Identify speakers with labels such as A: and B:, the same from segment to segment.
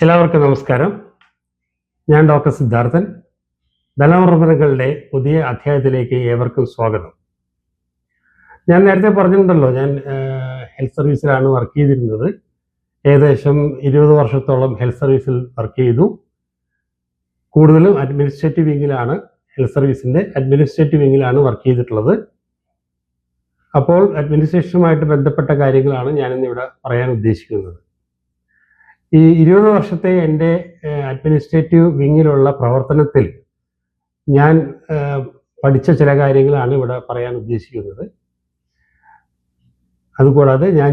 A: എല്ലാവർക്കും നമസ്കാരം. ഞാൻ ഡോക്ടർ സിദ്ധാർത്ഥൻ. ധനോർമ്മകളുടെ പുതിയ അധ്യായത്തിലേക്ക് ഏവർക്കും സ്വാഗതം. ഞാൻ നേരത്തെ പറഞ്ഞിട്ടുണ്ടല്ലോ, ഞാൻ ഹെൽത്ത് സർവീസിലാണ് വർക്ക് ചെയ്തിരുന്നത്. ഏകദേശം 20 വർഷത്തോളം ഹെൽത്ത് സർവീസിൽ വർക്ക് ചെയ്തു. കൂടുതലും അഡ്മിനിസ്ട്രേറ്റീവ് വിങ്ങിലാണ്, ഹെൽത്ത് സർവീസിൻ്റെ അഡ്മിനിസ്ട്രേറ്റീവ് വിങ്ങിലാണ് വർക്ക് ചെയ്തിട്ടുള്ളത്. അപ്പോൾ അഡ്മിനിസ്ട്രേഷനുമായിട്ട് ബന്ധപ്പെട്ട കാര്യങ്ങളാണ് ഞാനിന്നിവിടെ പറയാൻ ഉദ്ദേശിക്കുന്നത്. ഈ 20 വർഷത്തെ എൻ്റെ അഡ്മിനിസ്ട്രേറ്റീവ് വിങ്ങിലുള്ള പ്രവർത്തനത്തിൽ ഞാൻ പഠിച്ച ചില കാര്യങ്ങളാണ് ഇവിടെ പറയാൻ ഉദ്ദേശിക്കുന്നത്. അതുകൂടാതെ ഞാൻ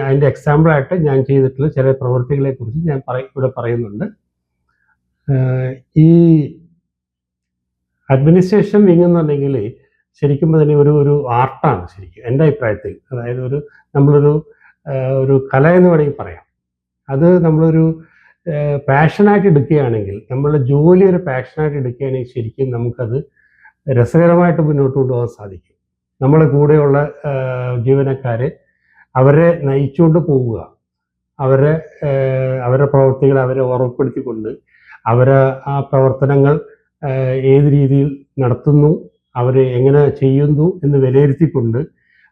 A: അതിൻ്റെ എക്സാമ്പിളായിട്ട് ഞാൻ ചെയ്തിട്ടുള്ള ചില പ്രവൃത്തികളെക്കുറിച്ച് ഞാൻ ഇവിടെ പറയുന്നുണ്ട്. ഈ അഡ്മിനിസ്ട്രേഷൻ വിങ് എന്ന് പറഞ്ഞെങ്കിൽ ശരിക്കും തന്നെ ഒരു ആർട്ടാണ് ശരിക്കും എൻ്റെ അഭിപ്രായത്തിൽ. അതായത് നമ്മളൊരു കല എന്ന് വേണമെങ്കിൽ പറയാം. അത് നമ്മളൊരു പാഷനായിട്ട് എടുക്കുകയാണെങ്കിൽ, നമ്മളുടെ ജോലി ഒരു പാഷനായിട്ട് എടുക്കുകയാണെങ്കിൽ ശരിക്കും നമുക്കത് രസകരമായിട്ട് മുന്നോട്ട് കൊണ്ടുപോകാൻ സാധിക്കും. നമ്മളെ കൂടെയുള്ള ജീവനക്കാരെ അവരെ നയിച്ചുകൊണ്ട് പോവുക, അവരുടെ പ്രവർത്തികൾ അവരെ ഓർമ്മപ്പെടുത്തിക്കൊണ്ട് ആ പ്രവർത്തനങ്ങൾ ഏത് രീതിയിൽ നടത്തുന്നു, അവർ എങ്ങനെ ചെയ്യുന്നു എന്ന് വിലയിരുത്തിക്കൊണ്ട്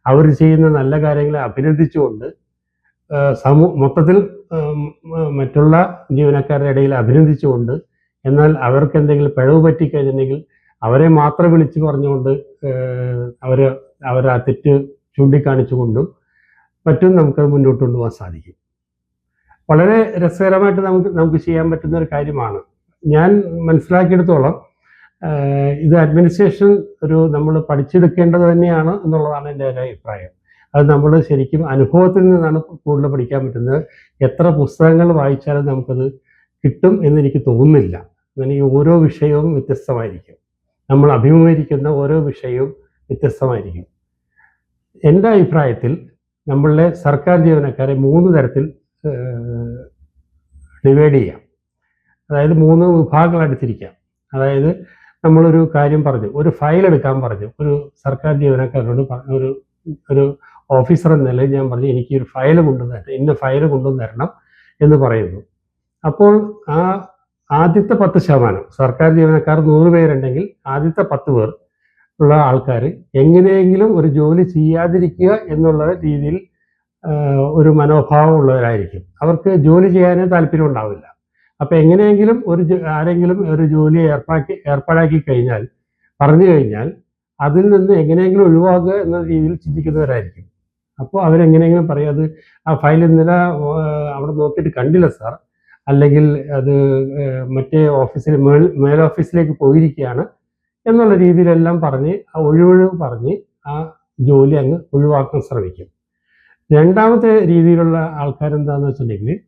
A: അവർ ചെയ്യുന്ന നല്ല കാര്യങ്ങളെ അഭിനന്ദിച്ചുകൊണ്ട് മൊത്തത്തിൽ മറ്റുള്ള ജീവനക്കാരുടെ ഇടയിൽ അഭിനന്ദിച്ചുകൊണ്ട്, എന്നാൽ അവർക്ക് എന്തെങ്കിലും പിഴവ് പറ്റിക്കഴിഞ്ഞിട്ടുണ്ടെങ്കിൽ അവരെ മാത്രം വിളിച്ചു പറഞ്ഞുകൊണ്ട് അവർ ആ തെറ്റ് ചൂണ്ടിക്കാണിച്ചുകൊണ്ടും മറ്റും നമുക്കത് മുന്നോട്ട് കൊണ്ടുപോകാൻ സാധിക്കും. വളരെ രസകരമായിട്ട് നമുക്ക് ചെയ്യാൻ പറ്റുന്ന ഒരു കാര്യമാണ്. ഞാൻ മനസ്സിലാക്കിയെടുത്തോളം ഇത് അഡ്മിനിസ്ട്രേഷൻ നമ്മൾ പഠിച്ചെടുക്കേണ്ടത് തന്നെയാണ് എന്നുള്ളതാണ് എൻ്റെ ഒരു അഭിപ്രായം. അത് നമ്മൾ ശരിക്കും അനുഭവത്തിൽ നിന്നാണ് കൂടുതൽ പഠിക്കാൻ പറ്റുന്നത്. എത്ര പുസ്തകങ്ങൾ വായിച്ചാലും നമുക്കത് കിട്ടും എന്നെനിക്ക് തോന്നുന്നില്ല. ഈ ഓരോ വിഷയവും വ്യത്യസ്തമായിരിക്കും. നമ്മൾ അഭിമുഖീകരിക്കുന്ന ഓരോ വിഷയവും വ്യത്യസ്തമായിരിക്കും. എൻ്റെ അഭിപ്രായത്തിൽ നമ്മളുടെ സർക്കാർ ജീവനക്കാരെ 3 തരത്തിൽ ഡിവൈഡ് ചെയ്യാം. അതായത് 3 വിഭാഗങ്ങളായിട്ട് തിരിക്കാം. അതായത് നമ്മളൊരു കാര്യം പറഞ്ഞു, ഒരു ഫയൽ എടുക്കാൻ പറഞ്ഞു, ഒരു സർക്കാർ ജീവനക്കാരോട് ഒരു ഓഫീസർ എന്ന നിലയിൽ ഞാൻ പറഞ്ഞു, എനിക്ക് ഒരു ഫയൽ കൊണ്ടുവരണം, ഇന്ന ഫയൽ കൊണ്ടുവന്ന് തരണം എന്ന് പറയുന്നു. അപ്പോൾ ആ ആദ്യത്തെ 10%, സർക്കാർ ജീവനക്കാർ 100 പേരുണ്ടെങ്കിൽ ആദ്യത്തെ 10 പേർ ഉള്ള ആൾക്കാർ എങ്ങനെയെങ്കിലും ഒരു ജോലി ചെയ്യാതിരിക്കുക എന്നുള്ള രീതിയിൽ ഒരു മനോഭാവം ഉള്ളവരായിരിക്കും. അവർക്ക് ജോലി ചെയ്യാനേ താല്പര്യം ഉണ്ടാവില്ല. അപ്പോൾ എങ്ങനെയെങ്കിലും ആരെങ്കിലും ഒരു ജോലി ഏർപ്പാടാക്കി കഴിഞ്ഞാൽ, പറഞ്ഞു കഴിഞ്ഞാൽ അതിൽ നിന്ന് എങ്ങനെയെങ്കിലും ഒഴിവാക്കുക എന്ന രീതിയിൽ ചിന്തിക്കുന്നവരായിരിക്കും. അപ്പോൾ അവരെങ്ങനെയെങ്കിലും പറയും, അത് ആ ഫയൽ ഇന്നലെ അവിടെ നോക്കിയിട്ട് കണ്ടില്ല സാർ, അല്ലെങ്കിൽ അത് മറ്റേ ഓഫീസിൽ മേലോഫീസിലേക്ക് പോയിരിക്കുകയാണ് എന്നുള്ള രീതിയിലെല്ലാം പറഞ്ഞ് ആ ഒഴിവൊഴിവ് പറഞ്ഞ് ആ ജോലി അങ്ങ് ഒഴിവാക്കാൻ ശ്രമിക്കും. രണ്ടാമത്തെ രീതിയിലുള്ള ആൾക്കാരെന്താണെന്ന് വെച്ചിട്ടുണ്ടെങ്കിൽ,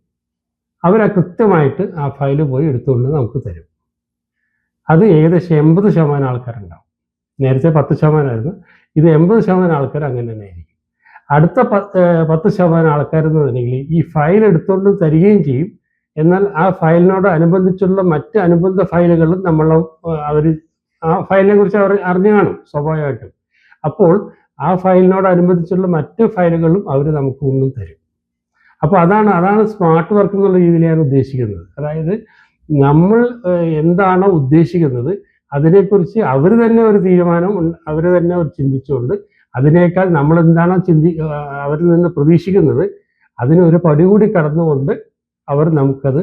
A: അവരാ കൃത്യമായിട്ട് ആ ഫയൽ പോയി എടുത്തുകൊണ്ട് നമുക്ക് തരും. അത് ഏകദേശം 80% ആൾക്കാരുണ്ടാവും. നേരത്തെ 10% ഇത് 80% ആൾക്കാർ അങ്ങനെ തന്നെ ആയിരിക്കും. അടുത്ത 10% ആൾക്കാരെന്ന് പറഞ്ഞെങ്കിൽ ഈ ഫയൽ എടുത്തുകൊണ്ട് തരികയും ചെയ്യും. എന്നാൽ ആ ഫയലിനോട് അനുബന്ധിച്ചുള്ള മറ്റ് അനുബന്ധ ഫയലുകളും അവർ ആ ഫയലിനെ കുറിച്ച് അവർ അറിഞ്ഞു കാണും സ്വാഭാവികമായിട്ടും. അപ്പോൾ ആ ഫയലിനോട് അനുബന്ധിച്ചുള്ള മറ്റ് ഫയലുകളും അവർ നമുക്ക് ഒന്നും തരും. അപ്പോൾ അതാണ് സ്മാർട്ട് വർക്ക് എന്നുള്ള രീതിയിൽ ഞാൻ ഉദ്ദേശിക്കുന്നത്. അതായത് നമ്മൾ എന്താണോ ഉദ്ദേശിക്കുന്നത് അതിനെക്കുറിച്ച് അവർ തന്നെ ഒരു തീരുമാനം, അവർ തന്നെ ഒരു ചിന്തിച്ചുകൊണ്ട്, അതിനേക്കാൾ നമ്മൾ എന്താണോ അവരിൽ നിന്ന് പ്രതീക്ഷിക്കുന്നത് അതിന് ഒരു പടി കൂടി കടന്നുകൊണ്ട് അവർ നമുക്കത്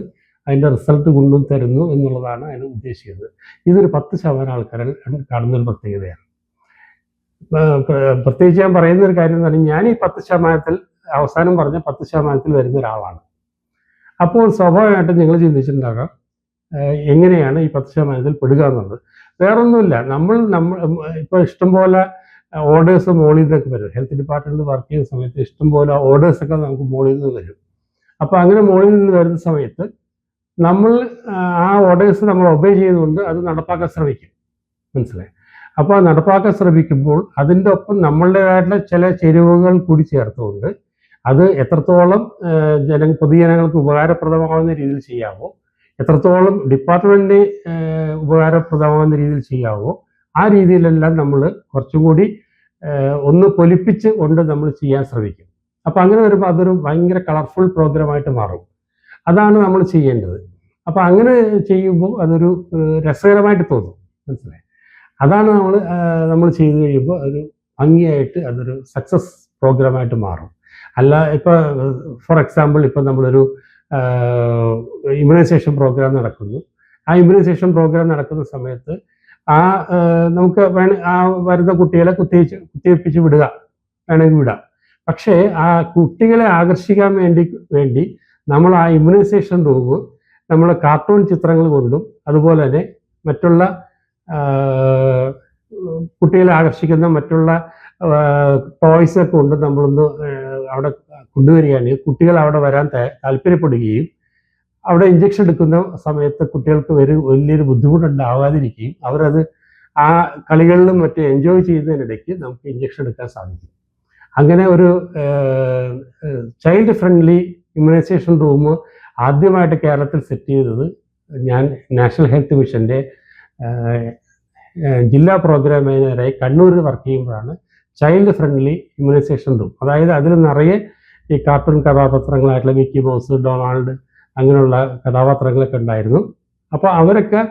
A: അതിൻ്റെ റിസൾട്ട് കൊണ്ടും തരുന്നു എന്നുള്ളതാണ് അതിന് ഉദ്ദേശിക്കുന്നത്. ഇതൊരു 10% ആൾക്കാരിൽ കാണുന്നൊരു പ്രത്യേകതയാണ്. പ്രത്യേകിച്ച് ഞാൻ പറയുന്നൊരു കാര്യം എന്ന് പറഞ്ഞാൽ, ഞാൻ ഈ 10% അവസാനം പറഞ്ഞ 10% വരുന്ന ഒരാളാണ്. അപ്പോൾ സ്വാഭാവികമായിട്ടും നിങ്ങൾ ചിന്തിച്ചിട്ടുണ്ടാകാം എങ്ങനെയാണ് ഈ 10% പെടുക എന്നുള്ളത്. വേറൊന്നുമില്ല, നമ്മൾ ഇപ്പോൾ ഇഷ്ടംപോലെ ഓർഡേഴ്സ് മോളിൽ നിന്നൊക്കെ വരും. ഹെൽത്ത് ഡിപ്പാർട്ട്മെൻറ്റിൽ വർക്ക് ചെയ്യുന്ന സമയത്ത് ഇഷ്ടംപോലെ ഓർഡേഴ്സൊക്കെ നമുക്ക് മോളിൽ നിന്ന് വരും. അപ്പോൾ അങ്ങനെ മോളിൽ നിന്ന് വരുന്ന സമയത്ത് നമ്മൾ ആ ഓർഡേഴ്സ് നമ്മൾ ഒബേ ചെയ്തുകൊണ്ട് അത് നടപ്പാക്കാൻ ശ്രമിക്കും. മനസ്സിലായി? അപ്പോൾ ആ നടപ്പാക്കാൻ ശ്രമിക്കുമ്പോൾ അതിൻ്റെ ഒപ്പം നമ്മളുടേതായിട്ടുള്ള ചില ചേരുവകൾ കൂടി ചേർത്തുകൊണ്ട് അത് എത്രത്തോളം പൊതുജനങ്ങൾക്ക് ഉപകാരപ്രദമാകുന്ന രീതിയിൽ ചെയ്യാമോ, എത്രത്തോളം ഡിപ്പാർട്ട്മെൻറ്റിന് ഉപകാരപ്രദമാകുന്ന രീതിയിൽ ചെയ്യാമോ, ആ രീതിയിലെല്ലാം നമ്മൾ കുറച്ചും കൂടി ഒന്ന് പൊലിപ്പിച്ച് കൊണ്ട് നമ്മൾ ചെയ്യാൻ ശ്രമിക്കും. അപ്പോൾ അങ്ങനെ വരുമ്പോൾ അതൊരു ഭയങ്കര കളർഫുൾ പ്രോഗ്രാമായിട്ട് മാറും. അതാണ് നമ്മൾ ചെയ്യേണ്ടത്. അപ്പോൾ അങ്ങനെ ചെയ്യുമ്പോൾ അതൊരു രസകരമായിട്ട് തോന്നും, മനസ്സിലായി. അതാണ് നമ്മൾ ചെയ്തു കഴിയുമ്പോൾ ഒരു ഭംഗിയായിട്ട് അതൊരു സക്സസ് പ്രോഗ്രാമായിട്ട് മാറും. അല്ല ഇപ്പോൾ ഫോർ എക്സാമ്പിൾ ഇപ്പോൾ നമ്മളൊരു ഇമ്മ്യൂണൈസേഷൻ പ്രോഗ്രാം നടക്കുന്നു. ആ ഇമ്മ്യൂണൈസേഷൻ പ്രോഗ്രാം നടക്കുന്ന സമയത്ത് നമുക്ക് വരുന്ന കുട്ടികളെ കുത്തിവെപ്പിച്ച് വിടുക, വേണമെങ്കിൽ വിടാം. പക്ഷേ ആ കുട്ടികളെ ആകർഷിക്കാൻ വേണ്ടി നമ്മൾ ആ ഇമ്മ്യൂണൈസേഷൻ റൂം നമ്മൾ കാർട്ടൂൺ ചിത്രങ്ങൾ കൊണ്ടും അതുപോലെ തന്നെ മറ്റുള്ള കുട്ടികളെ ആകർഷിക്കുന്ന മറ്റുള്ള ടോയ്സ് ഒക്കെ കൊണ്ട് നമ്മളൊന്ന് അവിടെ കൊണ്ടുവരികയാണെങ്കിൽ കുട്ടികൾ അവിടെ വരാൻ താല്പര്യപ്പെടുകയും അവിടെ ഇഞ്ചക്ഷൻ എടുക്കുന്ന സമയത്ത് കുട്ടികൾക്ക് വലിയൊരു ബുദ്ധിമുട്ടുണ്ടാവാതിരിക്കുകയും അവരത് ആ കളികളിലും മറ്റും എൻജോയ് ചെയ്യുന്നതിനിടയ്ക്ക് നമുക്ക് ഇഞ്ചക്ഷൻ എടുക്കാൻ സാധിക്കും. അങ്ങനെ ഒരു ചൈൽഡ് ഫ്രണ്ട്ലി ഇമ്മ്യൂണൈസേഷൻ റൂം ആദ്യമായിട്ട് കേരളത്തിൽ സെറ്റ് ചെയ്തത് ഞാൻ നാഷണൽ ഹെൽത്ത് മിഷൻ്റെ ജില്ലാ പ്രോഗ്രാം മാനേജറായി കണ്ണൂരിൽ വർക്ക് ചെയ്യുമ്പോഴാണ് ചൈൽഡ് ഫ്രണ്ട്ലി ഇമ്മ്യൂണൈസേഷൻ റൂം. അതായത് അതിൽ നിറയെ ഈ കാർട്ടൂൺ കഥാപാത്രങ്ങളായിട്ടുള്ള മിക്കി മൗസ്, ഡൊണാൾഡ് അങ്ങനെയുള്ള കഥാപാത്രങ്ങളൊക്കെ ഉണ്ടായിരുന്നു. അപ്പോൾ അവരൊക്കെ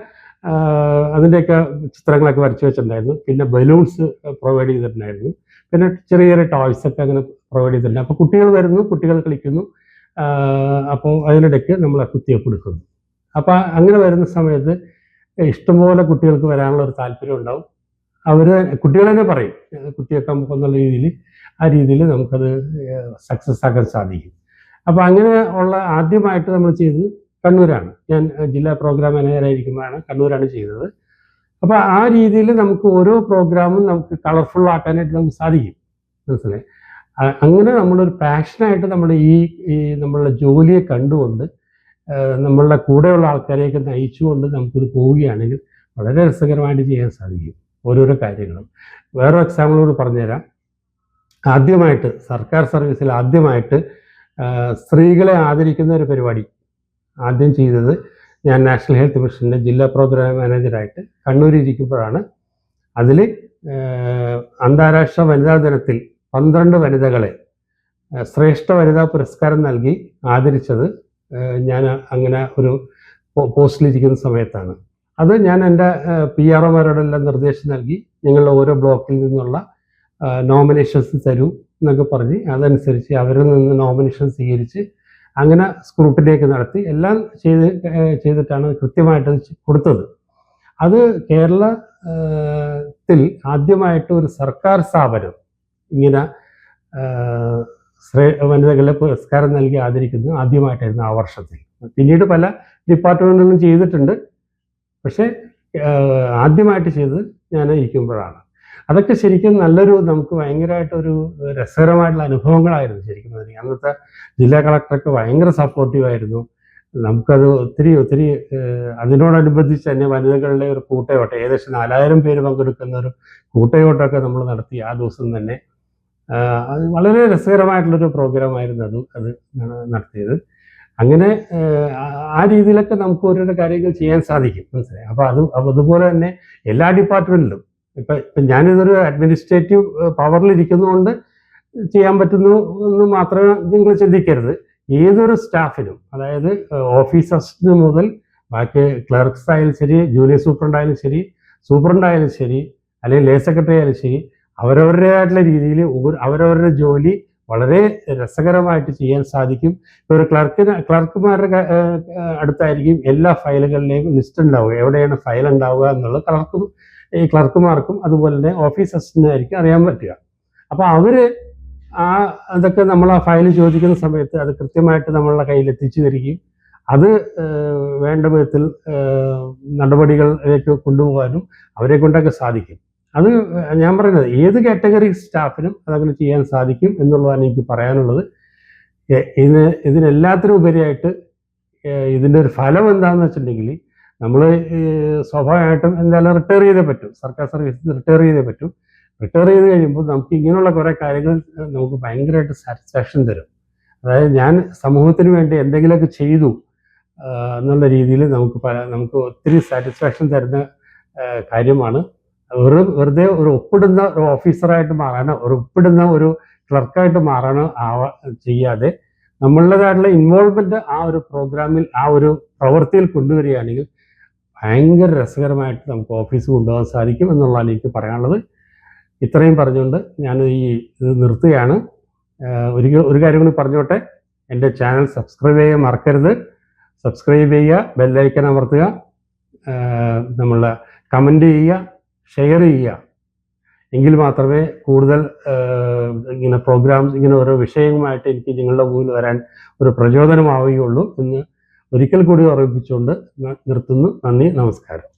A: അതിൻ്റെയൊക്കെ ചിത്രങ്ങളൊക്കെ വരച്ചു വെച്ചിട്ടുണ്ടായിരുന്നു. പിന്നെ ബലൂൺസ് പ്രൊവൈഡ് ചെയ്തിട്ടുണ്ടായിരുന്നു. പിന്നെ ചെറിയ ചെറിയ ടോയ്സൊക്കെ അങ്ങനെ പ്രൊവൈഡ് ചെയ്തിട്ടുണ്ട്. അപ്പോൾ കുട്ടികൾ വരുന്നു, കുട്ടികൾ കളിക്കുന്നു. അപ്പോൾ അതിനിടയ്ക്ക് നമ്മൾ കുത്തിവെപ്പ് എടുക്കുന്നു. അപ്പോൾ അങ്ങനെ വരുന്ന സമയത്ത് ഇഷ്ടംപോലെ കുട്ടികൾക്ക് വരാനുള്ള ഒരു താല്പര്യം ഉണ്ടാവും. കുട്ടികൾ തന്നെ പറയും കുത്തിവെക്കാൻ എന്നുള്ള രീതിയിൽ. ആ രീതിയിൽ നമുക്കത് സക്സസ് ആക്കാൻ സാധിക്കും. അപ്പോൾ അങ്ങനെ ഉള്ള ആദ്യമായിട്ട് നമ്മൾ ചെയ്തത് കണ്ണൂരാണ്. ഞാൻ ജില്ലാ പ്രോഗ്രാം മാനേജറായിരിക്കുമ്പോഴാണ് കണ്ണൂരാണ് ചെയ്തത്. അപ്പോൾ ആ രീതിയിൽ നമുക്ക് ഓരോ പ്രോഗ്രാമും നമുക്ക് കളർഫുൾ ആക്കാനായിട്ട് നമുക്ക് സാധിക്കും, മനസ്സിലായി. അങ്ങനെ നമ്മളൊരു പാഷനായിട്ട് നമ്മുടെ ഈ നമ്മളുടെ ജോലിയെ കണ്ടുകൊണ്ട് നമ്മളുടെ കൂടെയുള്ള ആൾക്കാരെയൊക്കെ നയിച്ചുകൊണ്ട് നമുക്കിത് പോവുകയാണെങ്കിൽ വളരെ രസകരമായിട്ട് ചെയ്യാൻ സാധിക്കും ഓരോരോ കാര്യങ്ങളും. വേറെ എക്സാമ്പിളോട് പറഞ്ഞുതരാം. ആദ്യമായിട്ട് സർക്കാർ സർവീസിൽ ആദ്യമായിട്ട് സ്ത്രീകളെ ആദരിക്കുന്ന ഒരു പരിപാടി ആദ്യം ചെയ്തത് ഞാൻ നാഷണൽ ഹെൽത്ത് മിഷൻ്റെ ജില്ലാ പ്രോഗ്രാം മാനേജറായിട്ട് കണ്ണൂരിരിക്കുമ്പോഴാണ്. അതിൽ അന്താരാഷ്ട്ര വനിതാ ദിനത്തിൽ 12 വനിതകളെ ശ്രേഷ്ഠ വനിതാ പുരസ്കാരം നൽകി ആദരിച്ചത് ഞാൻ അങ്ങനെ ഒരു പോസ്റ്റിലിരിക്കുന്ന സമയത്താണ്. അത് ഞാൻ എൻ്റെ PROമാരോടെല്ലാം നിർദ്ദേശം നൽകി, നിങ്ങളുടെ ഓരോ ബ്ലോക്കിൽ നിന്നുള്ള നോമിനേഷൻസ് തരൂ എന്നൊക്കെ പറഞ്ഞ് അതനുസരിച്ച് അവരിൽ നിന്ന് നോമിനേഷൻ സ്വീകരിച്ച് അങ്ങനെ സ്ക്രൂട്ടിനിയൊക്കെ നടത്തി എല്ലാം ചെയ്തിട്ടാണ് കൃത്യമായിട്ട് കൊടുത്തത്. അത് കേരളത്തിൽ ആദ്യമായിട്ട് ഒരു സർക്കാർ സ്ഥാപനം ഇങ്ങനെ വനിതകളെ പുരസ്കാരം നൽകി ആദരിക്കുന്നത് ആദ്യമായിട്ടായിരുന്നു ആ വർഷത്തിൽ. പിന്നീട് പല ഡിപ്പാർട്ട്മെൻറ്റുകളും ചെയ്തിട്ടുണ്ട്, പക്ഷേ ആദ്യമായിട്ട് ചെയ്തത് ഞാൻ ഇരിക്കുമ്പോഴാണ്. അതൊക്കെ ശരിക്കും നമുക്ക് ഭയങ്കരമായിട്ടൊരു രസകരമായിട്ടുള്ള അനുഭവങ്ങളായിരുന്നു ശരിക്കും. അന്നത്തെ ജില്ലാ കളക്ടറൊക്കെ ഭയങ്കര സപ്പോർട്ടീവായിരുന്നു. നമുക്കത് ഒത്തിരി അതിനോടനുബന്ധിച്ച് തന്നെ വനിതകളുടെ ഒരു കൂട്ടയോട്ടം, ഏകദേശം 4000 പേര് പങ്കെടുക്കുന്ന ഒരു കൂട്ടയോട്ടമൊക്കെ നമ്മൾ നടത്തി ആ ദിവസം തന്നെ. അത് വളരെ രസകരമായിട്ടുള്ളൊരു പ്രോഗ്രാമായിരുന്നു അത് നടത്തിയത്. അങ്ങനെ ആ രീതിയിലൊക്കെ നമുക്ക് ഓരോരോ കാര്യങ്ങൾ ചെയ്യാൻ സാധിക്കും, മനസ്സിലായി. അപ്പോൾ അതുപോലെ തന്നെ എല്ലാ ഡിപ്പാർട്ട്മെൻറ്റിലും ഇപ്പം ഞാനിതൊരു അഡ്മിനിസ്ട്രേറ്റീവ് പവറിലിരിക്കുന്നതുകൊണ്ട് ചെയ്യാൻ പറ്റുന്നു എന്ന് മാത്രമേ നിങ്ങൾ ചിന്തിക്കരുത്. ഏതൊരു സ്റ്റാഫിനും, അതായത് ഓഫീസേഴ്സിന് മുതൽ ബാക്കി ക്ലർക്സ് ആയാലും ശരി, ജൂനിയർ സൂപ്രണ്ടായാലും ശരി, സൂപ്രണ്ടായാലും ശരി, അല്ലെങ്കിൽ ലേ സെക്രട്ടറി ആയാലും ശരി, അവരവരുടേതായിട്ടുള്ള രീതിയിൽ അവരവരുടെ ജോലി വളരെ രസകരമായിട്ട് ചെയ്യാൻ സാധിക്കും. ഇപ്പോൾ ഒരു ക്ലർക്കുമാരുടെ അടുത്തായിരിക്കും എല്ലാ ഫയലുകളിലെയും ലിസ്റ്റ് ഉണ്ടാവുക, എവിടെയാണ് ഫയൽ ഉണ്ടാവുക എന്നുള്ളത് ഈ ക്ലർക്കുമാർക്കും അതുപോലെ തന്നെ ഓഫീസ് അസിസ്റ്റന്റിനായിരിക്കും അറിയാൻ പറ്റുക. അപ്പോൾ അതൊക്കെ നമ്മൾ ആ ഫയൽ ചോദിക്കുന്ന സമയത്ത് അത് കൃത്യമായിട്ട് നമ്മളുടെ കയ്യിൽ എത്തിച്ചു തരികയും അത് വേണ്ട വിധത്തിൽ നടപടികളിലേക്ക് കൊണ്ടുപോകാനും അവരെ കൊണ്ടൊക്കെ സാധിക്കും. അത് ഞാൻ പറയുന്നത് ഏത് കാറ്റഗറി സ്റ്റാഫിനും അതങ്ങനെ ചെയ്യാൻ സാധിക്കും എന്നുള്ളതാണ് എനിക്ക് പറയാനുള്ളത്. ഇതിനെല്ലാത്തിനും ഉപരിയായിട്ട് ഇതിൻ്റെ ഒരു ഫലം എന്താണെന്ന് വെച്ചിട്ടുണ്ടെങ്കിൽ നമ്മൾ സ്വാഭാവികമായിട്ടും എന്തായാലും റിട്ടയർ ചെയ്തേ പറ്റും, സർക്കാർ സർവീസിൽ റിട്ടയർ ചെയ്തേ പറ്റും. റിട്ടയർ ചെയ്ത് കഴിയുമ്പോൾ നമുക്ക് ഇങ്ങനെയുള്ള കുറേ കാര്യങ്ങൾ നമുക്ക് ഭയങ്കരമായിട്ട് സാറ്റിസ്ഫാക്ഷൻ തരും. അതായത് ഞാൻ സമൂഹത്തിന് വേണ്ടി എന്തെങ്കിലുമൊക്കെ ചെയ്തു എന്നുള്ള രീതിയിൽ നമുക്ക് ഒത്തിരി സാറ്റിസ്ഫാക്ഷൻ തരുന്ന കാര്യമാണ്. വെറുതെ ഒരു ഒപ്പിടുന്ന ഒരു ഓഫീസറായിട്ട് മാറാനോ ഒരു ഒപ്പിടുന്ന ഒരു ക്ലർക്കായിട്ട് മാറാനോ ചെയ്യാതെ നമ്മളുടേതായിട്ടുള്ള ഇൻവോൾവ്മെന്റ് ആ ഒരു പ്രോഗ്രാമിൽ, ആ ഒരു പ്രവൃത്തിയിൽ കൊണ്ടുവരികയാണെങ്കിൽ ഭയങ്കര രസകരമായിട്ട് നമുക്ക് ഓഫീസ് കൊണ്ടുപോകാൻ സാധിക്കും എന്നുള്ളതാണ് എനിക്ക് പറയാനുള്ളത്. ഇത്രയും പറഞ്ഞുകൊണ്ട് ഞാൻ ഇത് നിർത്തുകയാണ്. ഒരു കാര്യം കൂടി പറഞ്ഞോട്ടെ, എൻ്റെ ചാനൽ സബ്സ്ക്രൈബ് ചെയ്യാൻ മറക്കരുത്. സബ്സ്ക്രൈബ് ചെയ്യുക, ബെല്ലൈക്കൺ അമർത്തുക, നമ്മളെ കമൻറ്റ് ചെയ്യുക, ഷെയർ ചെയ്യുക. എങ്കിൽ മാത്രമേ കൂടുതൽ ഇങ്ങനെ പ്രോഗ്രാംസ്, ഇങ്ങനെ ഓരോ വിഷയവുമായിട്ട് എനിക്ക് നിങ്ങളുടെ മുന്നിൽ വരാൻ ഒരു പ്രചോദനമാവുകയുള്ളൂ എന്ന് ഒരിക്കൽ കൂടി ഓർമ്മിപ്പിച്ചുകൊണ്ട് നിർത്തുന്നു. നന്ദി, നമസ്കാരം.